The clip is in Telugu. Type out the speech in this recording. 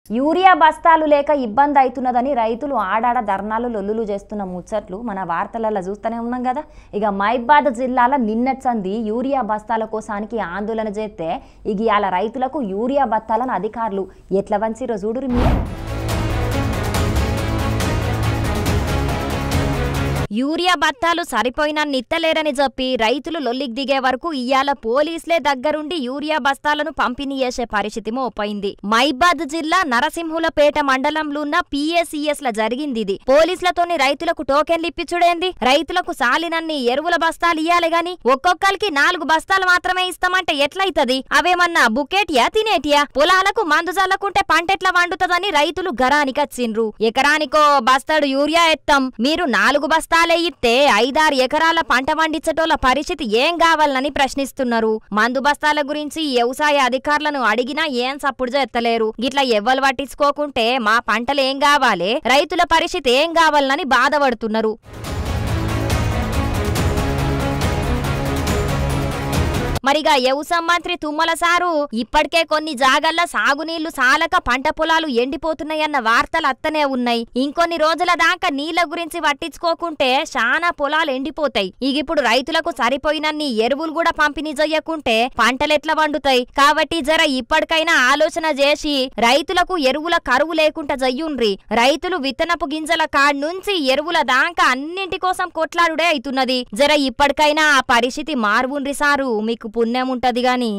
యూరియా బస్తాలు లేక ఇబ్బంది అవుతున్నదని రైతులు ఆడాడ ధర్నాలు లొల్లులు చేస్తున్న ముచ్చట్లు మన వార్తలలో చూస్తూనే ఉన్నాం కదా. ఇక మైబాద్ జిల్లాలో నిన్నటి సంది యూరియా బస్తాల కోసానికి ఆందోళన చేస్తే ఇవాళ రైతులకు యూరియా బస్తాలను అధికారులు ఎట్లా వంచిరో చూడురు మీరు. యూరియా బత్తాలు సరిపోయినన్ని ఇత్తలేరని చెప్పి రైతులు లొల్లికి దిగే వరకు ఇయ్యాల పోలీసులే దగ్గరుండి యూరియా బస్తాలను పంపిణీ చేసే పరిస్థితి మోపైంది. మైబాద్ జిల్లా నరసింహులపేట మండలంలో ఉన్న PACS ల జరిగింది ఇది. పోలీసులతోని రైతులకు టోకెన్లు ఇప్పించుడేంది, రైతులకు సాలినన్ని ఎరువుల బస్తాలు ఇయ్యాలి గాని ఒక్కొక్కరికి 4 బస్తాలు మాత్రమే ఇస్తామంటే ఎట్లయితది? అవేమన్నా బుకేటియా తినేటియా? పొలాలకు మందు చల్లకుంటే పంటెట్లా వండుతదని రైతులు గరానికచ్చిండ్రు. ఎకరానికో బస్తాడు యూరియా ఎత్తాం, మీరు 4 బస్తాలు ఇస్తే 5-6 ఎకరాల పంట పండించటోళ్ళ పరిస్థితి ఏం కావాలని ప్రశ్నిస్తున్నారు. మందు బస్తాల గురించి వ్యవసాయ అధికారులను అడిగినా ఏం సప్పుడు చేస్తలేరు. గిట్లా ఎవ్వలు పట్టించుకోకుంటే మా పంటలు ఏం కావాలి, రైతుల పరిస్థితి ఏం కావాలని బాధపడుతున్నారు. మరిగా వ్యవసాయ మంత్రి తుమ్మల సారు ఇప్పటికే కొన్ని జాగల్ల సాగునీళ్లు సాలక పంట పొలాలు ఎండిపోతున్నాయన్న వార్తలు అత్తనే ఉన్నాయి. ఇంకొన్ని రోజుల దాకా నీళ్ల గురించి పట్టించుకోకుంటే చాలా పొలాలు ఎండిపోతాయి. ఇప్పుడు రైతులకు సరిపోయినన్ని ఎరువులు కూడా పంపిణీ చెయ్యకుంటే పంటలెట్లా వండుతాయి? కాబట్టి జర ఇప్పటికైనా ఆలోచన చేసి రైతులకు ఎరువుల కరువు లేకుండా చెయ్యుండ్రి. రైతులు విత్తనపు గింజల కాడ్ నుంచి ఎరువుల దాకా అన్నింటి కోసం కొట్లాడుడే అవుతున్నది. జర ఇప్పటికైనా ఆ పరిస్థితి మారువుండ్రి సారు, మీకు పుణ్యం ఉంటది గాని.